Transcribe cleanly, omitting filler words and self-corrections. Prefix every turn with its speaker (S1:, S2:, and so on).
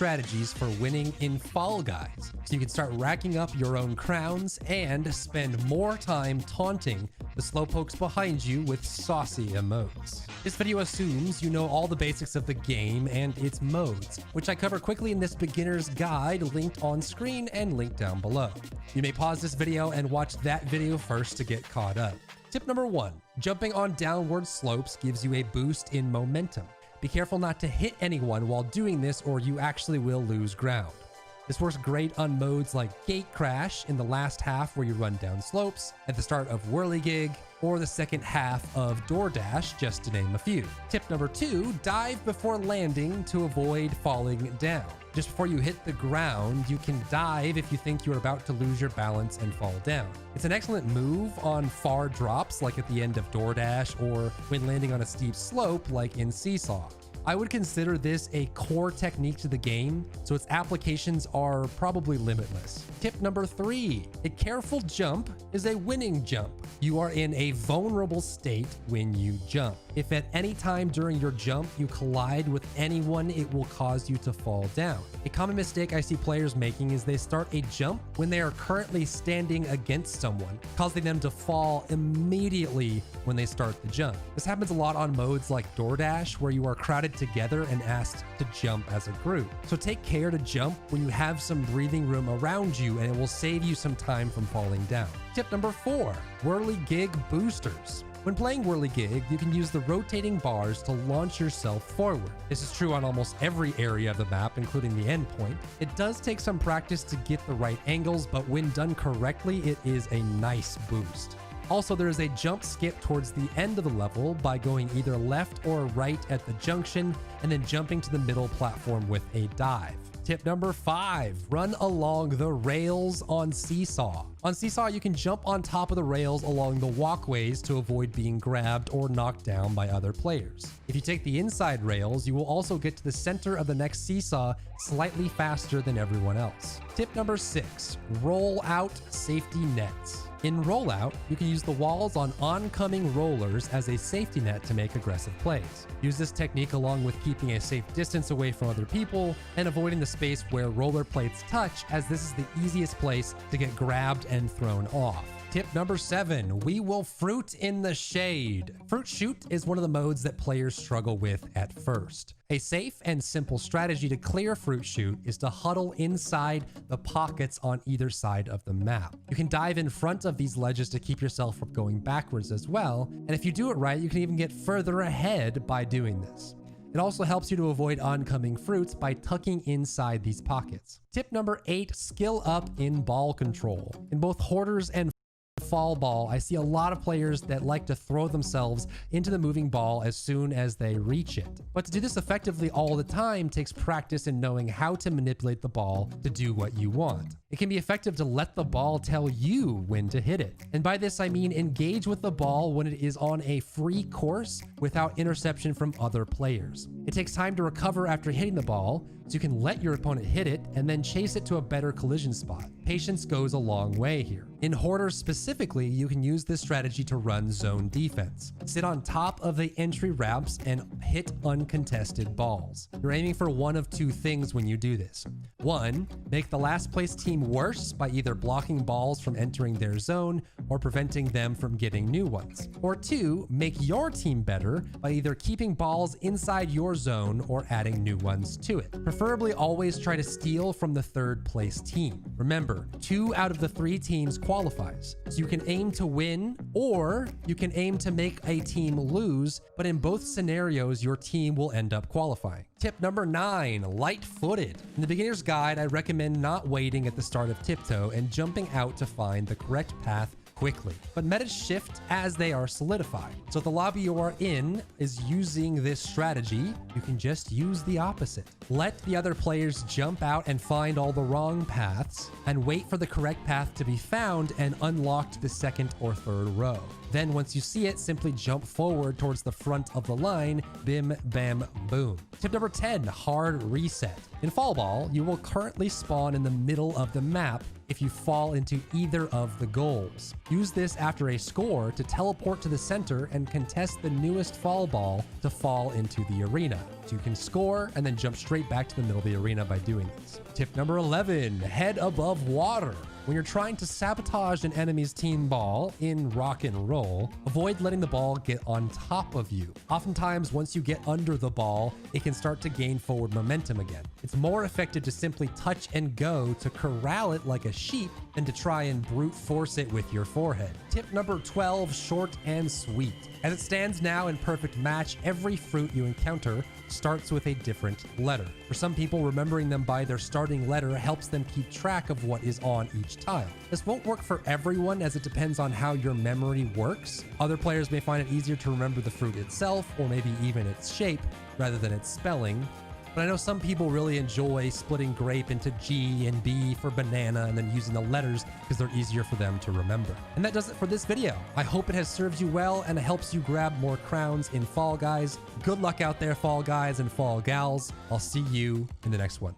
S1: strategies for winning in Fall Guys, so you can start racking up your own crowns and spend more time taunting the slowpokes behind you with saucy emotes. This video assumes you know all the basics of the game and its modes, which I cover quickly in this beginner's guide linked on screen and linked down below. You may pause this video and watch that video first to get caught up. Tip number 1, jumping on downward slopes gives you a boost in momentum. Be careful not to hit anyone while doing this or you actually will lose ground. This works great on modes like Gate Crash in the last half where you run down slopes, at the start of Whirligig, or the second half of DoorDash, just to name a few. Tip number 2, dive before landing to avoid falling down. Just before you hit the ground, you can dive if you think you're about to lose your balance and fall down. It's an excellent move on far drops like at the end of DoorDash or when landing on a steep slope like in Seesaw. I would consider this a core technique to the game, so its applications are probably limitless. Tip number 3, a careful jump is a winning jump. You are in a vulnerable state when you jump. If at any time during your jump you collide with anyone, it will cause you to fall down. A common mistake I see players making is they start a jump when they are currently standing against someone, causing them to fall immediately when they start the jump. This happens a lot on modes like DoorDash, where you are crowded together and asked to jump as a group. So take care to jump when you have some breathing room around you, and it will save you some time from falling down. Tip number 4, Whirligig boosters. When playing Whirligig, you can use the rotating bars to launch yourself forward. This is true on almost every area of the map, including the endpoint. It does take some practice to get the right angles, but when done correctly, it is a nice boost. Also, there is a jump skip towards the end of the level by going either left or right at the junction and then jumping to the middle platform with a dive. Tip number 5, run along the rails on Seesaw. On Seesaw, you can jump on top of the rails along the walkways to avoid being grabbed or knocked down by other players. If you take the inside rails, you will also get to the center of the next Seesaw slightly faster than everyone else. Tip number 6, roll out safety nets. In Rollout, you can use the walls on oncoming rollers as a safety net to make aggressive plays. Use this technique along with keeping a safe distance away from other people and avoiding the space where roller plates touch, as this is the easiest place to get grabbed and thrown off. Tip number 7, we will fruit in the shade. Fruit shoot is one of the modes that players struggle with at first. A safe and simple strategy to clear fruit shoot is to huddle inside the pockets on either side of the map. You can dive in front of these ledges to keep yourself from going backwards as well, and if you do it right, you can even get further ahead by doing this. It also helps you to avoid oncoming fruits by tucking inside these pockets. Tip number 8, skill up in ball control. In both Hoarders and Fall Ball, I see a lot of players that like to throw themselves into the moving ball as soon as they reach it. But to do this effectively all the time takes practice in knowing how to manipulate the ball to do what you want. It can be effective to let the ball tell you when to hit it. And by this, I mean engage with the ball when it is on a free course without interception from other players. It takes time to recover after hitting the ball, so you can let your opponent hit it and then chase it to a better collision spot. Patience goes a long way here. In Hoarders specifically, you can use this strategy to run zone defense. Sit on top of the entry ramps and hit uncontested balls. You're aiming for one of two things when you do this. 1, make the last place team worse by either blocking balls from entering their zone or preventing them from getting new ones. Or 2, make your team better by either keeping balls inside your zone or adding new ones to it. Preferably always try to steal from the third place team. Remember, 2 out of the 3 teams qualifies, so you can aim to win or you can aim to make a team lose, but in both scenarios, your team will end up qualifying. Tip number 9, light-footed. In the beginner's guide, I recommend not waiting at the start of Tiptoe and jumping out to find the correct path quickly, but metas shift as they are solidified. So if the lobby you are in is using this strategy, you can just use the opposite. Let the other players jump out and find all the wrong paths and wait for the correct path to be found and unlock to the second or third row. Then once you see it, simply jump forward towards the front of the line. Bim, bam, boom. Tip number 10, hard reset. In Fall Ball, you will currently spawn in the middle of the map if you fall into either of the goals. Use this after a score to teleport to the center and contest the newest Fall Ball to fall into the arena. So you can score and then jump straight back to the middle of the arena by doing this. Tip number 11, head above water. When you're trying to sabotage an enemy's team ball in rock and roll, avoid letting the ball get on top of you. Oftentimes, once you get under the ball, it can start to gain forward momentum again. It's more effective to simply touch and go to corral it like a sheep than to try and brute force it with your forehead. Tip number 12, short and sweet. As it stands now in Perfect Match, every fruit you encounter starts with a different letter. For some people, remembering them by their starting letter helps them keep track of what is on each tile. This won't work for everyone as it depends on how your memory works. Other players may find it easier to remember the fruit itself or maybe even its shape rather than its spelling. But I know some people really enjoy splitting grape into G and B for banana and then using the letters because they're easier for them to remember. And that does it for this video. I hope it has served you well and it helps you grab more crowns in Fall Guys. Good luck out there, Fall Guys and Fall Gals. I'll see you in the next one.